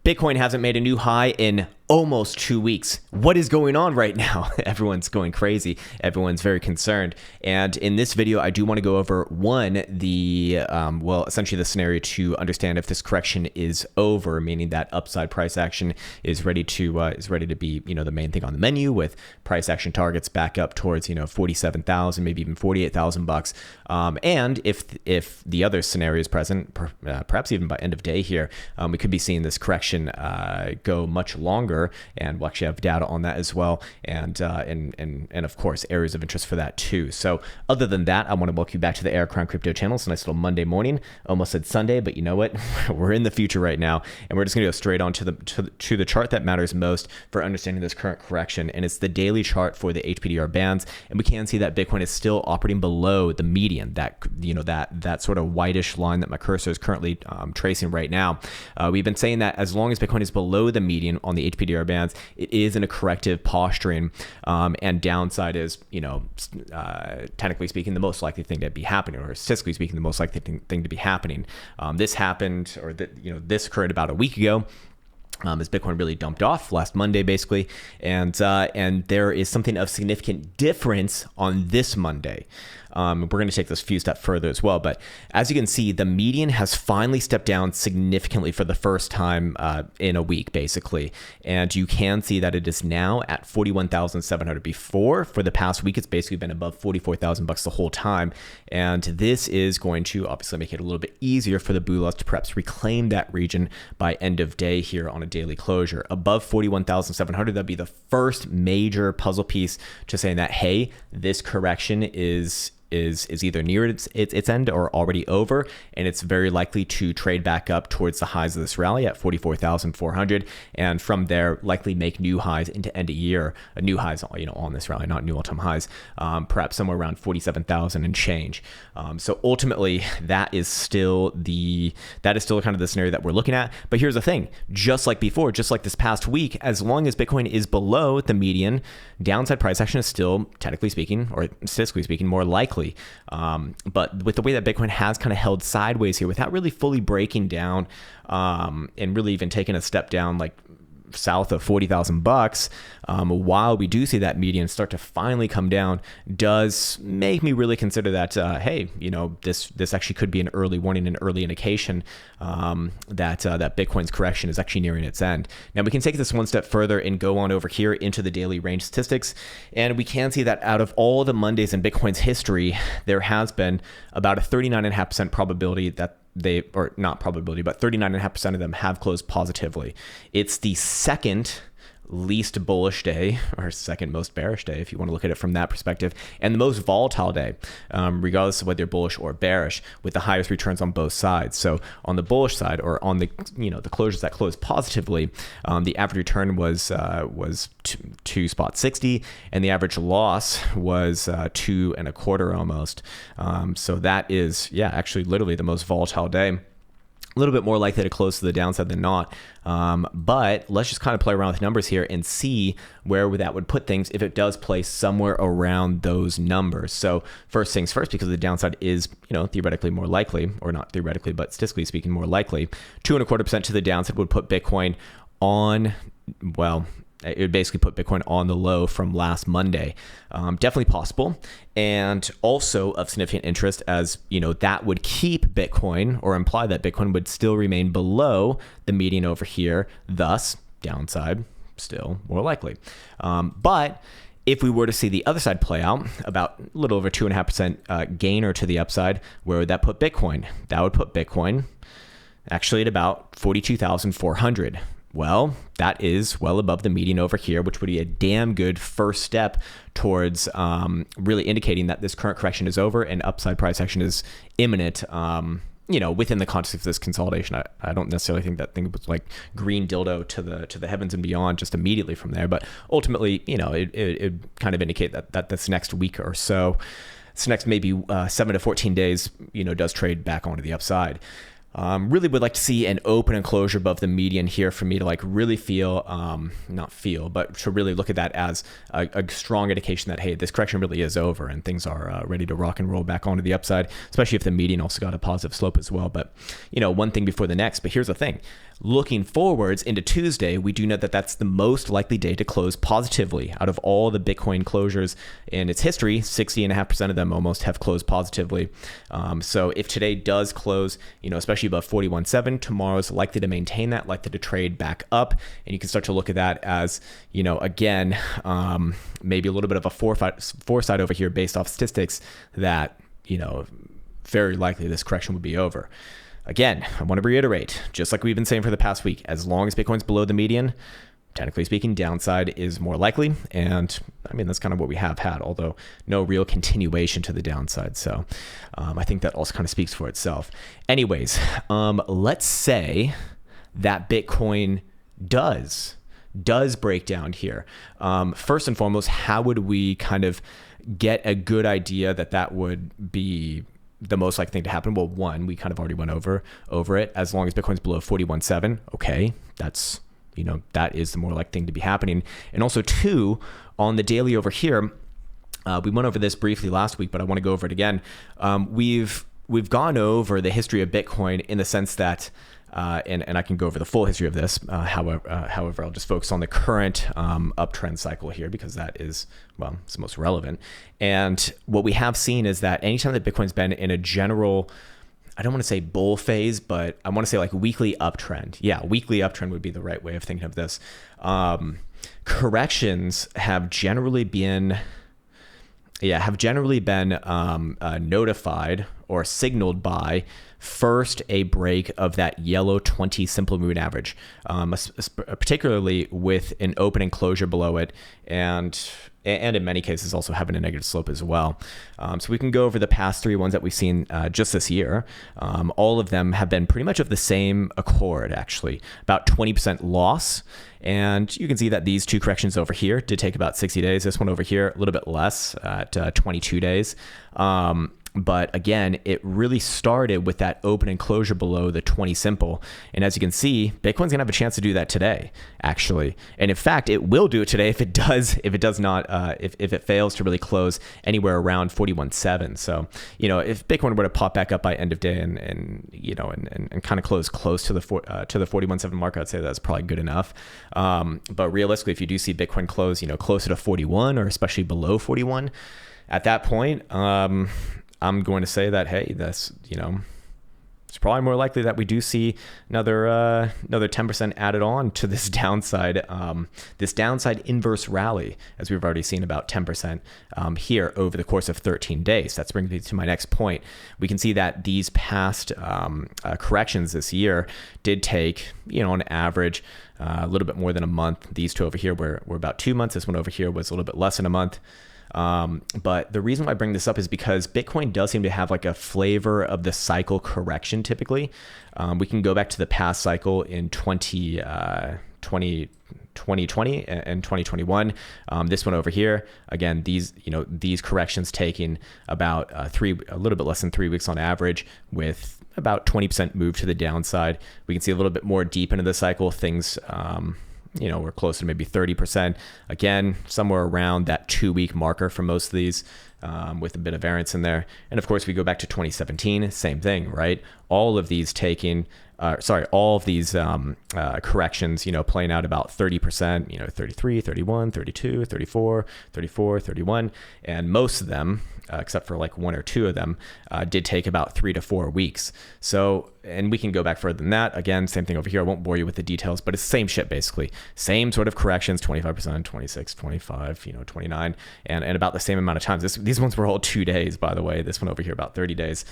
Bitcoin hasn't made a new high in almost 2 weeks. What is going on right now? Everyone's going crazy. Everyone's very concerned. And in this video, I do want to go over essentially the scenario to understand if this correction is over, meaning that upside price action is ready to be, the main thing on the menu, with price action targets back up towards, 47,000, maybe even 48,000 bucks. And if the other scenario is present, perhaps even by end of day here, we could be seeing this correction go much longer. And we'll actually have data on that as well, and of course areas of interest for that too. So other than that, I want to welcome you back to the Krown Crypto channel. It's a nice little Monday morning. Almost said Sunday, but you know what? We're in the future right now, and we're just gonna go straight on to the chart that matters most for understanding this current correction, and it's the daily chart for the HPDR bands. And we can see that Bitcoin is still operating below the median, that sort of whitish line that my cursor is currently tracing right now. We've been saying that as long as Bitcoin is below the median on the HPDR bands, it is in a corrective posturing, and downside is, technically speaking, the most likely thing to be happening, or statistically speaking, the most likely thing to be happening. This happened, or this occurred about a week ago. As Bitcoin really dumped off last Monday, basically, and there is something of significant difference on this Monday. We're going to take this a few steps further as well, but as you can see, the median has finally stepped down significantly for the first time in a week, basically, and you can see that it is now at 41,700. Before, for the past week, it's basically been above 44,000 bucks the whole time, and this is going to obviously make it a little bit easier for the Bulas to perhaps reclaim that region by end of day here on a daily closure. Above 41,700, that'd be the first major puzzle piece to saying that, hey, this correction is either near its end or already over, and it's very likely to trade back up towards the highs of this rally at 44,400, and from there likely make new highs into end of year, new highs on this rally, not new all-time highs, perhaps somewhere around 47,000 and change. So ultimately, that is still kind of the scenario that we're looking at. But here's the thing: just like before, just like this past week, as long as Bitcoin is below the median, downside price action is still, technically speaking, or statistically speaking, more likely. But with the way that Bitcoin has kind of held sideways here without really fully breaking down, and really even taking a step down like south of 40,000 bucks, while we do see that median start to finally come down, does make me really consider that, hey, this actually could be an early warning, an early indication that Bitcoin's correction is actually nearing its end. Now we can take this one step further and go on over here into the daily range statistics, and we can see that out of all the Mondays in Bitcoin's history, there has been about a 39.5% probability that but 39.5% of them have closed positively. It's the second least bullish day, or second most bearish day, if you want to look at it from that perspective, and the most volatile day, regardless of whether you're bullish or bearish, with the highest returns on both sides. So on the bullish side, or on the the closures that closed positively, the average return was 2.60, and the average loss was 2.25 almost. So that is, actually literally the most volatile day. A little bit more likely to close to the downside than not. But let's just kind of play around with numbers here and see where that would put things if it does play somewhere around those numbers. So first things first, because the downside is, theoretically more likely, or not theoretically, but statistically speaking, more likely, 2.25% to the downside would put Bitcoin on, it would basically put Bitcoin on the low from last Monday. Definitely possible, and also of significant interest, as that would keep Bitcoin, or imply that Bitcoin would still remain below the median over here, thus downside still more likely. But if we were to see the other side play out, about a little over 2.5% gainer to the upside, where would that put Bitcoin? That would put Bitcoin actually at about 42,400. Well, that is well above the median over here, which would be a damn good first step towards really indicating that this current correction is over and upside price action is imminent. Within the context of this consolidation, I don't necessarily think that thing was like green dildo to the heavens and beyond just immediately from there. But ultimately, it kind of indicate that this next week or so, this next maybe 7 to 14 days, does trade back onto the upside. Really would like to see an open and closure above the median here for me to like really feel, not feel, but to really look at that as a strong indication that, hey, this correction really is over and things are ready to rock and roll back onto the upside, especially if the median also got a positive slope as well. But, one thing before the next. But here's the thing. Looking forwards into Tuesday, we do know that that's the most likely day to close positively out of all the Bitcoin closures in its history. 60.5% of them almost have closed positively. So if today does close, especially above 41.7, tomorrow's likely to maintain that, likely to trade back up. And you can start to look at that as, again, maybe a little bit of a foresight over here based off statistics that, very likely this correction would be over. Again, I want to reiterate, just like we've been saying for the past week, as long as Bitcoin's below the median, technically speaking, downside is more likely. And that's kind of what we have had, although no real continuation to the downside. So I think that also kind of speaks for itself. Anyways, let's say that Bitcoin does break down here. First and foremost, how would we kind of get a good idea that would be the most likely thing to happen? Well, one, we kind of already went over it. As long as Bitcoin's below 41.7, okay, that's, that is the more likely thing to be happening. And also two, on the daily over here, we went over this briefly last week, but I want to go over it again. We've gone over the history of Bitcoin in the sense that, and I can go over the full history of this. However, I'll just focus on the current uptrend cycle here because that is, it's the most relevant. And what we have seen is that anytime that Bitcoin's been in a general, I don't want to say bull phase, but I want to say like weekly uptrend. Yeah, weekly uptrend would be the right way of thinking of this. Corrections have generally been notified or signaled by first a break of that yellow 20 simple moving average, particularly with an open and closure below it, and in many cases also having a negative slope as well. So we can go over the past three ones that we've seen just this year. All of them have been pretty much of the same accord, actually, about 20% loss. And you can see that these two corrections over here did take about 60 days. This one over here, a little bit less at 22 days. But again, it really started with that open and closure below the 20 simple. And as you can see, Bitcoin's gonna have a chance to do that today, actually. And in fact, it will do it today if it fails to really close anywhere around 41.7. So, if Bitcoin were to pop back up by end of day and kind of close close to the 41.7 mark, I'd say that's probably good enough. But realistically, if you do see Bitcoin close, closer to 41 or especially below 41, at that point, I'm going to say that, hey, that's, it's probably more likely that we do see another 10% added on to this downside inverse rally, as we've already seen about 10% here over the course of 13 days. That's bringing me to my next point. We can see that these past corrections this year did take, on average, a little bit more than a month. These two over here were about 2 months. This one over here was a little bit less than a month. But the reason why I bring this up is because Bitcoin does seem to have like a flavor of the cycle correction typically. We can go back to the past cycle in 2020 and 2021. This one over here, again, these corrections taking about a little bit less than 3 weeks on average, with about 20% move to the downside. We can see a little bit more deep into the cycle. Things, we're close to maybe 30%. Again, somewhere around that 2-week marker for most of these, with a bit of variance in there. And of course, we go back to 2017, same thing, right? All of these corrections, playing out about 30%, 33, 31, 32, 34, 34, 31. And most of them, except for like one or two of them, did take about 3 to 4 weeks. So, and we can go back further than that. Again, same thing over here. I won't bore you with the details, but it's the same shit basically. Same sort of corrections, 25%, 26, 25, 29, and about the same amount of times. These ones were all 2 days, by the way. This one over here, about 30 days.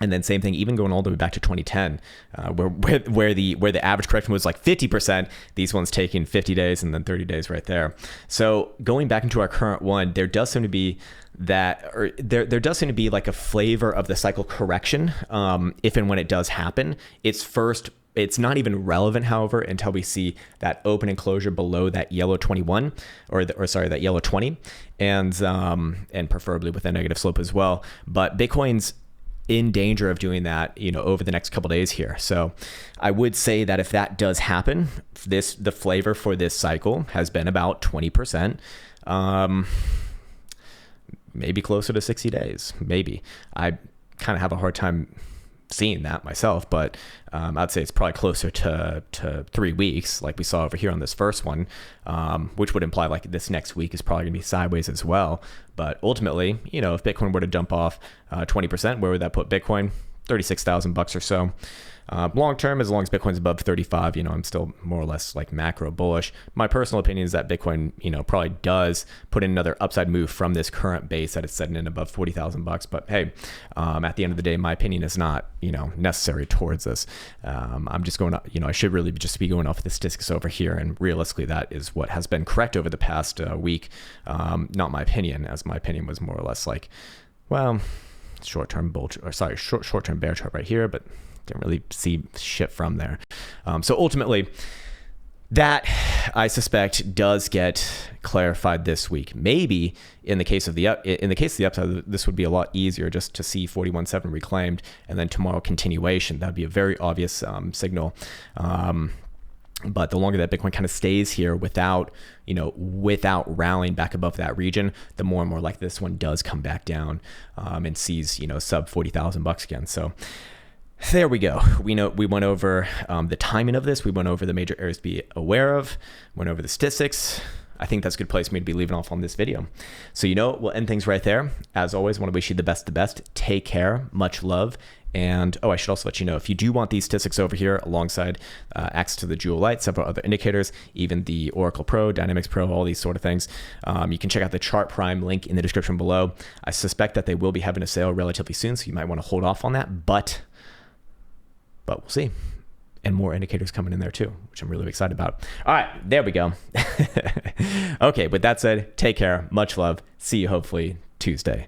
And then same thing, even going all the way back to 2010, where the average correction was like 50%, these ones taking 50 days and then 30 days right there. So going back into our current one, there does seem to be there does seem to be like a flavor of the cycle correction. If and when it does happen, it's not even relevant, however, until we see that open and closure below that yellow 21, that yellow 20, and preferably with a negative slope as well. But Bitcoin's in danger of doing that, over the next couple days here. So I would say that if that does happen, the flavor for this cycle has been about 20%, maybe closer to 60 days, maybe. I kind of have a hard time seeing that myself, but I'd say it's probably closer to 3 weeks, like we saw over here on this first one, which would imply like this next week is probably gonna be sideways as well. But ultimately, if Bitcoin were to dump off 20%, where would that put Bitcoin? $36,000 or so. Long term, as long as Bitcoin's above 35, I'm still more or less like macro bullish. My personal opinion is that Bitcoin, probably does put in another upside move from this current base that it's setting in above $40,000. But hey, at the end of the day, my opinion is not, necessary towards this. I'm just going, I should really just be going off the statistics over here. And realistically, that is what has been correct over the past week. Not my opinion, as my opinion was more or less like, well, short-term bear chart right here, but didn't really see shit from there. So ultimately, that I suspect does get clarified this week. Maybe in the case of the upside, this would be a lot easier just to see 41.7 reclaimed, and then tomorrow continuation. That'd be a very obvious signal. But the longer that Bitcoin kind of stays here without rallying back above that region, the more and more like this one does come back down and sees, sub $40,000 again. So there we go. We went over the timing of this. We went over the major areas to be aware of, went over the statistics. I think that's a good place for me to be leaving off on this video. So, we'll end things right there. As always, want to wish you the best. Take care. Much love. And I should also let you know, if you do want these statistics over here alongside access to the Jewel Light, several other indicators, even the Oracle Pro, Dynamics Pro, all these sort of things, you can check out the Chart Prime link in the description below. I suspect that they will be having a sale relatively soon, so you might want to hold off on that, but we'll see. And more indicators coming in there too, which I'm really excited about. All right, there we go. Okay, with that said, take care, much love. See you hopefully Tuesday.